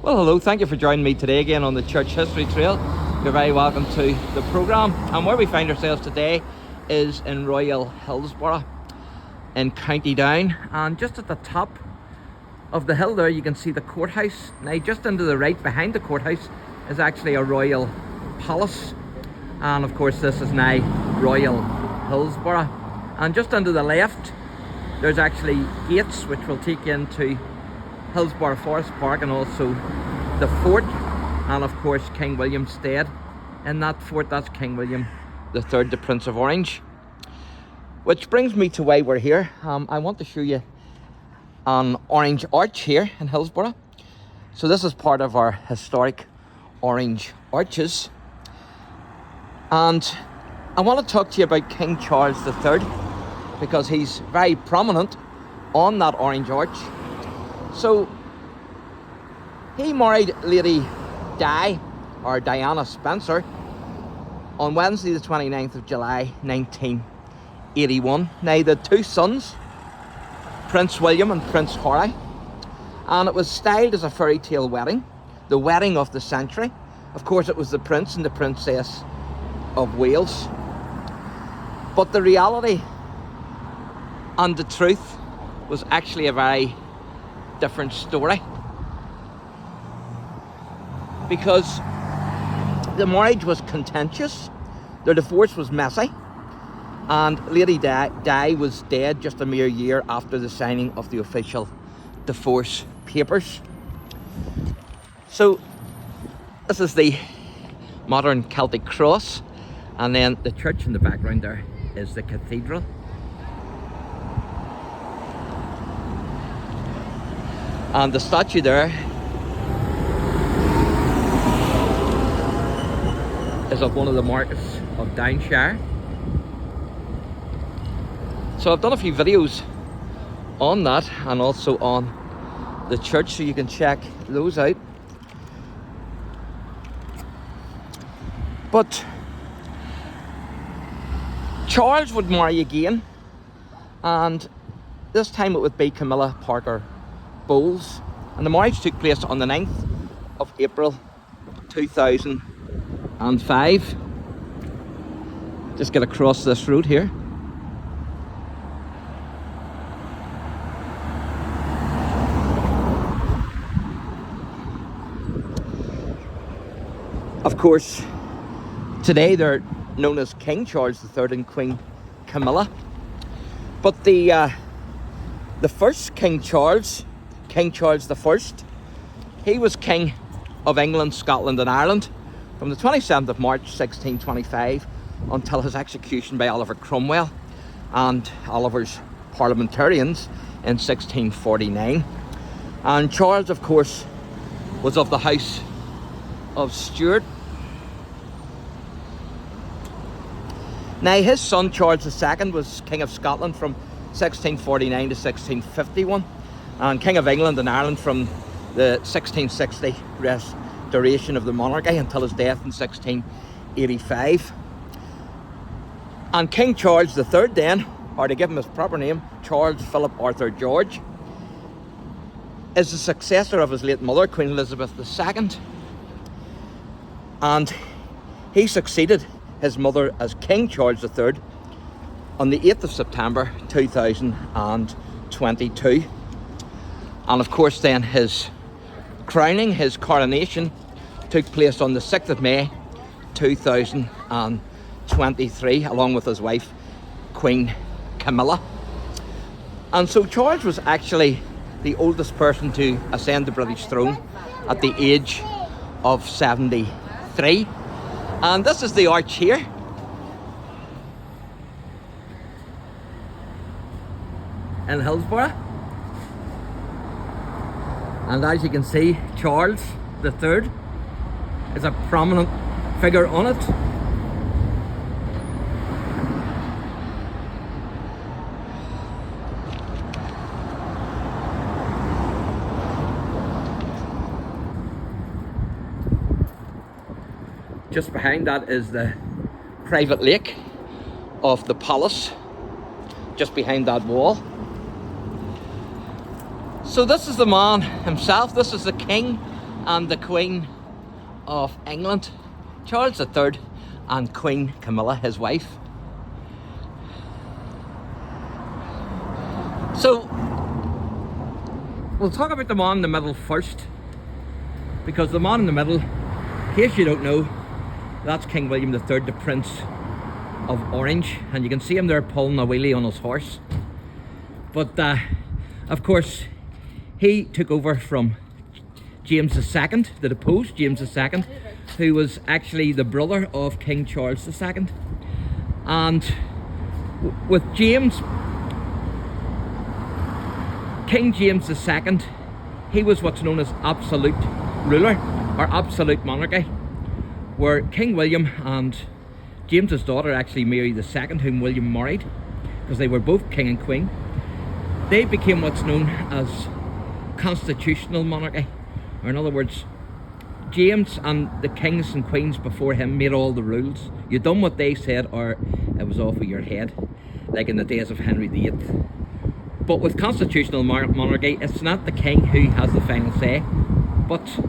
Well, hello, thank you for joining me today again on the Church History Trail. You're very welcome to the programme. And where we find ourselves today is in Royal Hillsborough in County Down. And just at the top of the hill there, you can see the courthouse. Now, just into the right behind the courthouse is actually a royal palace. And of course, this is now Royal Hillsborough. And just under the left, there's actually gates which will take you into Hillsborough Forest Park and also the fort, and of course King William stayed in that fort. That's King William III, the Prince of Orange. Which brings me to why we're here. I want to show you an orange arch here in Hillsborough. So this is part of our historic orange arches, and I want to talk to you about King Charles III because he's very prominent on that orange arch. So he married Lady Di, or Diana Spencer, on Wednesday the 29th of July 1981. Now, the two sons, Prince William and Prince Harry, and it was styled as a fairy tale wedding, the wedding of the century. Of course, it was the Prince and the Princess of Wales. But the reality and the truth was actually a very different story, because the marriage was contentious, their divorce was messy, and Lady Di was dead just a mere year after the signing of the official divorce papers. So this is the modern Celtic cross, and then the church in the background there is the cathedral. And the statue there is of one of the marquesses of Downshire. So I've done a few videos on that and also on the church, so you can check those out. But Charles would marry again, and this time it would be Camilla Parker Bowles, and the marriage took place on the 9th of April 2005. Just get across this road here. Of course, today they're known as King Charles III and Queen Camilla, but the first King Charles I, he was King of England, Scotland and Ireland from the 27th of March 1625 until his execution by Oliver Cromwell and Oliver's parliamentarians in 1649. And Charles, of course, was of the House of Stuart. Now, his son Charles II was King of Scotland from 1649 to 1651, and King of England and Ireland from the 1660 restoration of the monarchy until his death in 1685. And King Charles III then, or to give him his proper name, Charles Philip Arthur George, is the successor of his late mother, Queen Elizabeth II. And he succeeded his mother as King Charles III on the 8th of September 2022. And of course then his crowning, his coronation, took place on the 6th of May 2023, along with his wife, Queen Camilla. And so Charles was actually the oldest person to ascend the British throne at the age of 73. And this is the arch here. In Hillsborough. And as you can see, Charles III is a prominent figure on it. Just behind that is the private lake of the palace, just behind that wall. So this is the man himself. This is the king and the Queen of England, Charles III, and Queen Camilla, his wife. So we'll talk about the man in the middle first, because the man in the middle, in case you don't know, that's King William III, the Prince of Orange, and you can see him there pulling a wheelie on his horse. But of course, he took over from James II, the deposed James II, who was actually the brother of King Charles II. And with James, King James II, he was what's known as absolute ruler, or absolute monarchy, where King William and James's daughter, actually Mary II, whom William married, because they were both king and queen, they became what's known as constitutional monarchy. Or in other words, James and the kings and queens before him made all the rules. You done what they said, or it was off of your head, like in the days of Henry VIII. But with constitutional monarchy, it's not the king who has the final say, but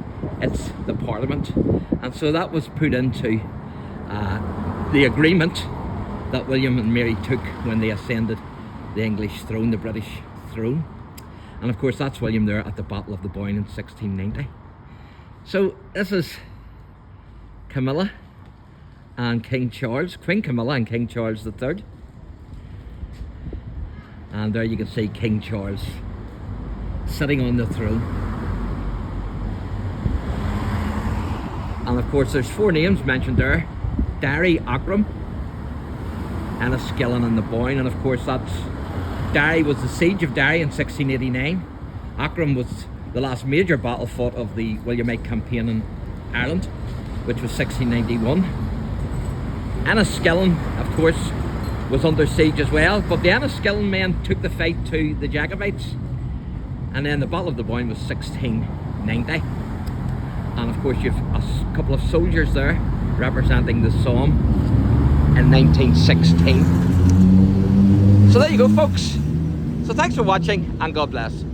it's the parliament. And so that was put into the agreement that William and Mary took when they ascended the English throne, the British throne. And of course, that's William there at the Battle of the Boyne in 1690. So this is Camilla and King Charles, Queen Camilla and King Charles III. And there you can see King Charles sitting on the throne. And of course, there's 4 names mentioned there: Derry, Aughrim, Enniskillen and the Boyne. And of course, that's Derry was the siege of Derry in 1689. Aughrim was the last major battle fought of the Williamite campaign in Ireland, which was 1691. Enniskillen, of course, was under siege as well, but the Enniskillen men took the fight to the Jacobites, and then the Battle of the Boyne was 1690. And of course, you've a couple of soldiers there representing the Somme in 1916. So there you go, folks. So thanks for watching, and God bless.